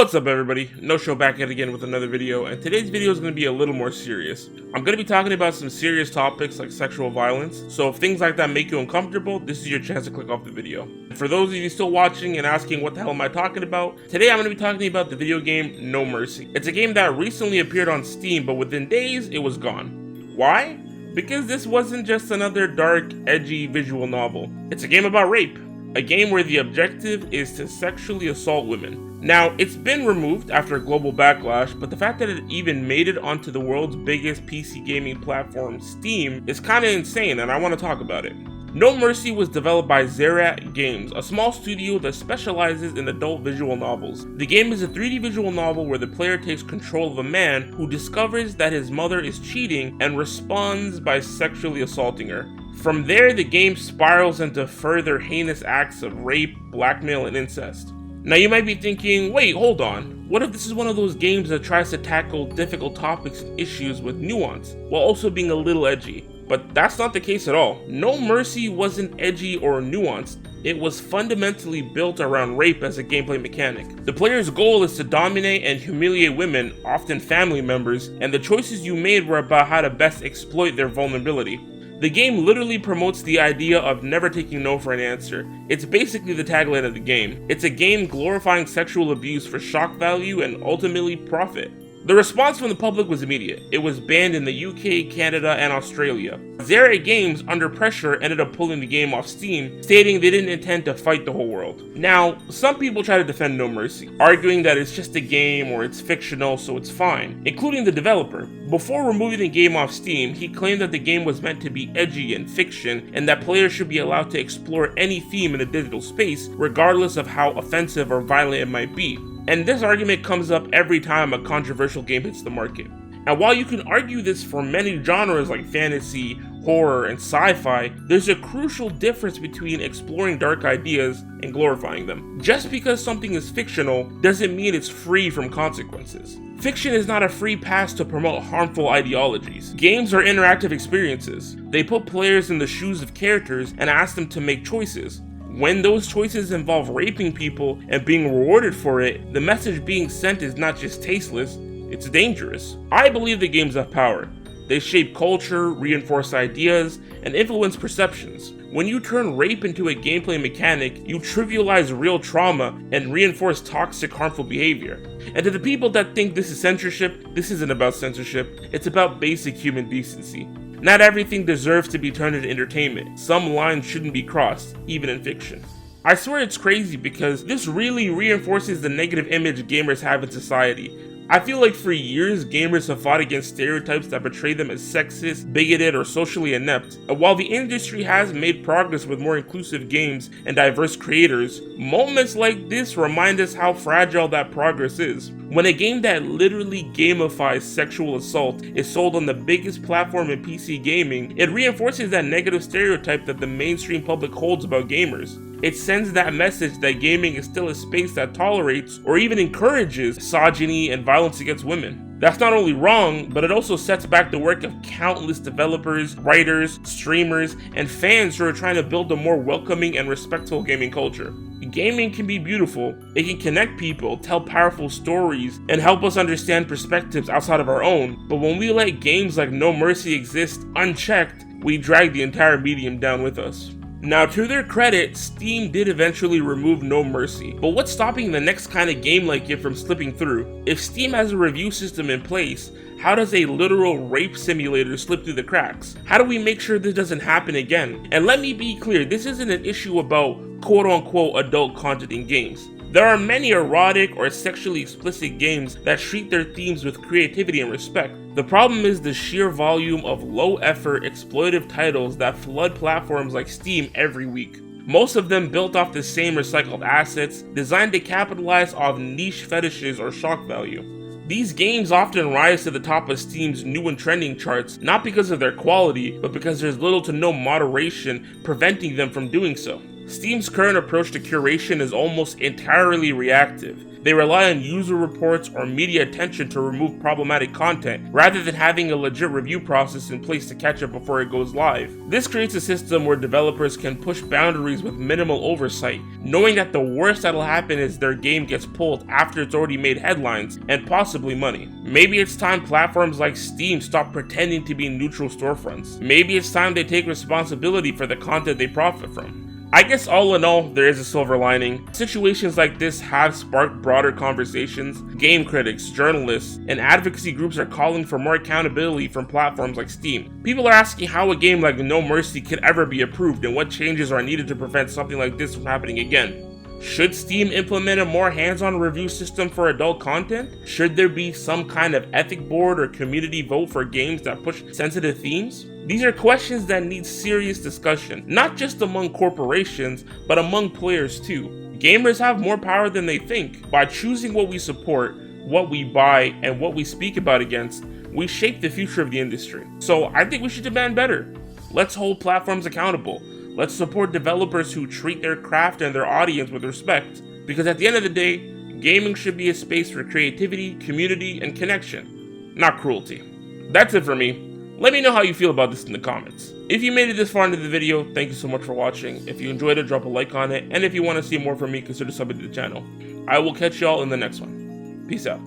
What's up everybody, No Show back yet again with another video, and today's video is going to be a little more serious. I'm going to be talking about some serious topics like sexual violence, so if things like that make you uncomfortable, this is your chance to click off the video. And for those of you still watching and asking what the hell am I talking about, today I'm going to be talking about the video game No Mercy. It's a game that recently appeared on Steam, but within days it was gone. Why? Because this wasn't just another dark, edgy visual novel. It's a game about rape. A game where the objective is to sexually assault women. Now, it's been removed after a global backlash, but the fact that it even made it onto the world's biggest PC gaming platform, Steam, is kinda insane, and I want to talk about it. No Mercy was developed by Zerat Games, a small studio that specializes in adult visual novels. The game is a 3D visual novel where the player takes control of a man who discovers that his mother is cheating and responds by sexually assaulting her. From there, the game spirals into further heinous acts of rape, blackmail, and incest. Now you might be thinking, wait, hold on. What if this is one of those games that tries to tackle difficult topics and issues with nuance, while also being a little edgy? But that's not the case at all. No Mercy wasn't edgy or nuanced. It was fundamentally built around rape as a gameplay mechanic. The player's goal is to dominate and humiliate women, often family members, and the choices you made were about how to best exploit their vulnerability. The game literally promotes the idea of never taking no for an answer. It's basically the tagline of the game. It's a game glorifying sexual abuse for shock value and ultimately profit. The response from the public was immediate. It was banned in the UK, Canada, and Australia. Zerat Games, under pressure, ended up pulling the game off Steam, stating they didn't intend to fight the whole world. Now, some people try to defend No Mercy, arguing that it's just a game or it's fictional, so it's fine, including the developer. Before removing the game off Steam, he claimed that the game was meant to be edgy and fiction, and that players should be allowed to explore any theme in a digital space, regardless of how offensive or violent it might be. And this argument comes up every time a controversial game hits the market. And while you can argue this for many genres like fantasy, horror, and sci-fi, there's a crucial difference between exploring dark ideas and glorifying them. Just because something is fictional doesn't mean it's free from consequences. Fiction is not a free pass to promote harmful ideologies. Games are interactive experiences. They put players in the shoes of characters and ask them to make choices. When those choices involve raping people and being rewarded for it, the message being sent is not just tasteless, it's dangerous. I believe the games have power. They shape culture, reinforce ideas, and influence perceptions. When you turn rape into a gameplay mechanic, you trivialize real trauma and reinforce toxic, harmful behavior. And to the people that think this is censorship, this isn't about censorship, it's about basic human decency. Not everything deserves to be turned into entertainment. Some lines shouldn't be crossed, even in fiction. I swear it's crazy because this really reinforces the negative image gamers have in society. I feel like for years, gamers have fought against stereotypes that portray them as sexist, bigoted, or socially inept. And while the industry has made progress with more inclusive games and diverse creators, moments like this remind us how fragile that progress is. When a game that literally gamifies sexual assault is sold on the biggest platform in PC gaming, it reinforces that negative stereotype that the mainstream public holds about gamers. It sends that message that gaming is still a space that tolerates or even encourages misogyny and violence against women. That's not only wrong, but it also sets back the work of countless developers, writers, streamers, and fans who are trying to build a more welcoming and respectful gaming culture. Gaming can be beautiful, it can connect people, tell powerful stories, and help us understand perspectives outside of our own, but when we let games like No Mercy exist unchecked, we drag the entire medium down with us. Now, to their credit, Steam did eventually remove No Mercy, but what's stopping the next kind of game like it from slipping through? If Steam has a review system in place, how does a literal rape simulator slip through the cracks? How do we make sure this doesn't happen again? And let me be clear, this isn't an issue about quote-unquote adult content in games. There are many erotic or sexually explicit games that treat their themes with creativity and respect. The problem is the sheer volume of low-effort, exploitive titles that flood platforms like Steam every week. Most of them built off the same recycled assets, designed to capitalize off niche fetishes or shock value. These games often rise to the top of Steam's new and trending charts, not because of their quality, but because there's little to no moderation preventing them from doing so. Steam's current approach to curation is almost entirely reactive. They rely on user reports or media attention to remove problematic content, rather than having a legit review process in place to catch it before it goes live. This creates a system where developers can push boundaries with minimal oversight, knowing that the worst that'll happen is their game gets pulled after it's already made headlines and possibly money. Maybe it's time platforms like Steam stop pretending to be neutral storefronts. Maybe it's time they take responsibility for the content they profit from. I guess all in all, there is a silver lining. Situations like this have sparked broader conversations. Game critics, journalists, and advocacy groups are calling for more accountability from platforms like Steam. People are asking how a game like No Mercy could ever be approved and what changes are needed to prevent something like this from happening again. Should Steam implement a more hands-on review system for adult content? Should there be some kind of ethic board or community vote for games that push sensitive themes? These are questions that need serious discussion, not just among corporations, but among players too. Gamers have more power than they think. By choosing what we support, what we buy, and what we speak about against, we shape the future of the industry. So I think we should demand better. Let's hold platforms accountable. Let's support developers who treat their craft and their audience with respect, because at the end of the day, gaming should be a space for creativity, community, and connection, not cruelty. That's it for me. Let me know how you feel about this in the comments. If you made it this far into the video, thank you so much for watching. If you enjoyed it, drop a like on it, and if you want to see more from me, consider subbing to the channel. I will catch y'all in the next one. Peace out.